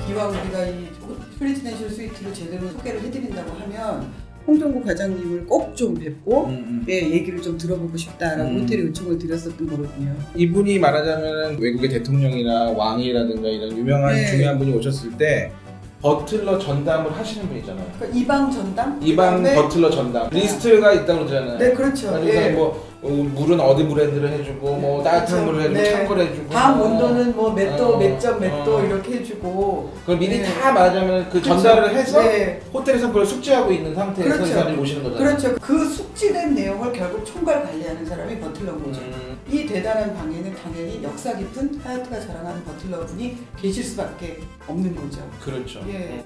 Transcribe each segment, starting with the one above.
기왕 우리가 이 프레지덴셜 스위트를 제대로 소개를 해드린다고 하면 홍정구 과장님을 꼭 좀 뵙고 예, 얘기를 좀 들어보고 싶다라고 호텔에 요청을 드렸었던 거거든요. 이분이 말하자면 외국의 대통령이나 왕이라든가 이런 유명한 네. 중요한 분이 오셨을 때 버틀러 전담을 하시는 분이잖아요. 그러니까 이방 전담? 이방 그다음에 버틀러 전담 리스트가 있다고 그러잖아요. 네, 그렇죠. 그래서 예. 뭐 물은 어디 브랜드를 해주고 뭐 따뜻한 그렇죠. 물을 해주고 네. 찬 걸 해주고 방 온도는 뭐 몇 도, 몇 점, 몇 도 어. 이렇게 해주고 그걸 미리 네. 다 말하자면 그 그렇죠. 전달을 해서 네. 호텔에서 그걸 숙지하고 있는 상태에서 그렇죠. 이 사람이 오시는 거잖아요. 그렇죠. 그 숙지된 내용을 결국 총괄 관리하는 사람이 버틀러인 거죠. 이 대단한 방에는 당연히 역사 깊은 하얏트가 자랑하는 버틀러 분이 계실 수밖에 없는 거죠. 그렇죠. 예.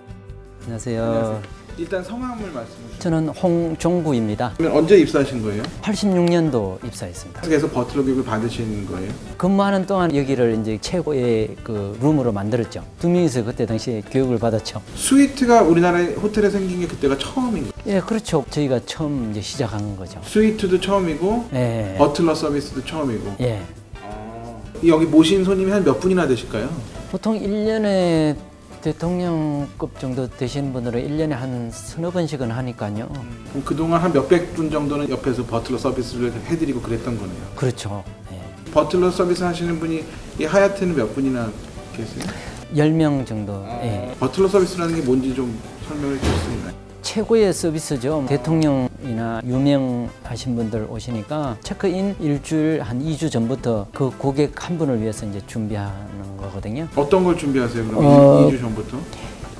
안녕하세요. 안녕하세요. 일단 성함을 말씀해 주세요. 저는 홍종구입니다. 그러면 언제 입사하신 거예요? 86년도 입사했습니다. 그래서 버틀러 교육을 받으신 거예요? 근무하는 동안 여기를 이제 최고의 그 룸으로 만들었죠. 두 명이서 그때 당시에 교육을 받았죠. 스위트가 우리나라에 호텔에 생긴 게 그때가 처음인 거예요? 예, 그렇죠. 저희가 처음 이제 시작한 거죠. 스위트도 처음이고 예. 버틀러 서비스도 처음이고. 예. 여기 모신 손님이 한 몇 분이나 되실까요? 보통 1년에 대통령급 정도 되시는 분들은 1년에 한 서너 번씩은 하니까요. 그럼 그동안 한 몇백 분 정도는 옆에서 버틀러 서비스를 해드리고 그랬던 거네요. 그렇죠. 예. 버틀러 서비스 하시는 분이 이 하얏트는 몇 분이나 계세요? 10명 정도. 예. 버틀러 서비스라는 게 뭔지 좀 설명해 주실 수 있나요? 최고의 서비스죠. 대통령이나 유명하신 분들 오시니까 체크인 일주일 한 2주 전부터 그 고객 한 분을 위해서 이제 준비하는 거거든요. 어떤 걸 준비하세요? 그럼 2주 전부터?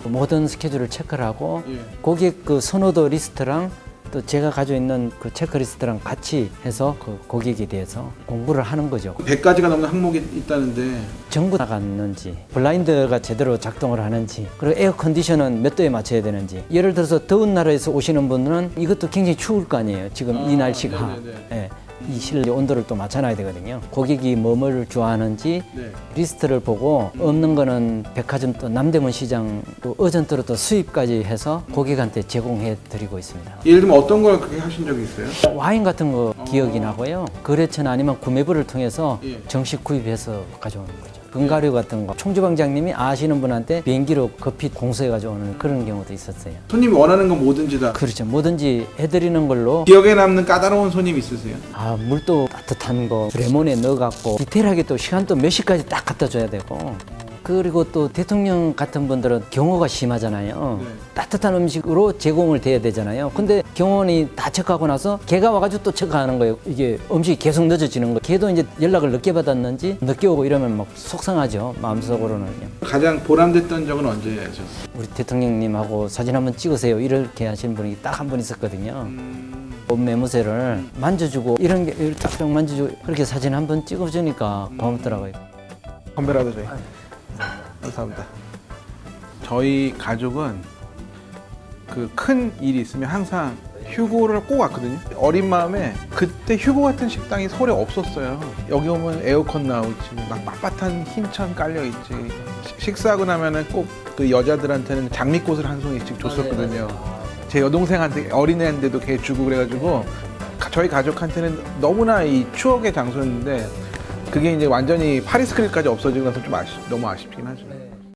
모든 스케줄을 체크를 하고 예. 고객 그 선호도 리스트랑 또 제가 가지고 있는 그 체크리스트랑 같이 해서 그 고객에 대해서 공부를 하는 거죠. 100가지가 넘는 항목이 있다는데 전부 나갔는지, 블라인드가 제대로 작동을 하는지, 그리고 에어 컨디션은 몇 도에 맞춰야 되는지. 예를 들어서 더운 나라에서 오시는 분들은 이것도 굉장히 추울 거 아니에요. 지금 이 날씨가. 네네네. 예. 이 실내 온도를 또 맞춰놔야 되거든요. 고객이 뭐를 좋아하는지 네. 리스트를 보고 없는 거는 백화점 또 남대문 시장 또 어전트로 또 수입까지 해서 고객한테 제공해 드리고 있습니다. 예를 들면 어떤 걸 그렇게 하신 적이 있어요? 와인 같은 거 기억이 나고요. 거래처나 아니면 구매부를 통해서 예. 정식 구입해서 가져오는 거죠. 견과류 같은 거 총주방장님이 아시는 분한테 비행기로 급히 공수해 가져오는 그런 경우도 있었어요. 손님이 원하는 건 뭐든지 다. 그렇죠. 뭐든지 해드리는 걸로 기억에 남는 까다로운 손님 있으세요? 물도 따뜻한 거 레몬에 넣어갖고 디테일하게 또 시간도 몇 시까지 딱 갖다 줘야 되고 그리고 또 대통령 같은 분들은 경호가 심하잖아요. 네. 따뜻한 음식으로 제공을 돼야 되잖아요. 근데 경호원이 다 체크하고 나서 걔가 와가지고 또 체크하는 거예요. 이게 음식이 계속 늦어지는 거예요. 걔도 이제 연락을 늦게 받았는지 늦게 오고 이러면 막 속상하죠. 마음속으로는요. 가장 보람됐던 적은 언제셨어요? 우리 대통령님하고 사진 한번 찍으세요. 이렇게 하시는 분이 딱 한 분 있었거든요. 옷 매무새를 만져주고 이런 게 이렇게 딱 만져주고 그렇게 사진 한 번 찍어주니까 고맙더라고요. 건배라도 저희. 감사합니다. 저희 가족은 그 큰 일이 있으면 항상 휴고를 꼭 왔거든요. 어린 마음에 그때 휴고 같은 식당이 서울에 없었어요. 여기 오면 에어컨 나오지, 막 빳빳한 흰천 깔려 있지. 식사하고 나면은 꼭 그 여자들한테는 장미꽃을 한 송이씩 줬었거든요. 제 여동생한테 어린애인데도 걔 주고 그래가지고 저희 가족한테는 너무나 이 추억의 장소였는데 그게 이제 완전히 파리스 크릴까지 없어지고 나서 좀 너무 아쉽긴 하죠.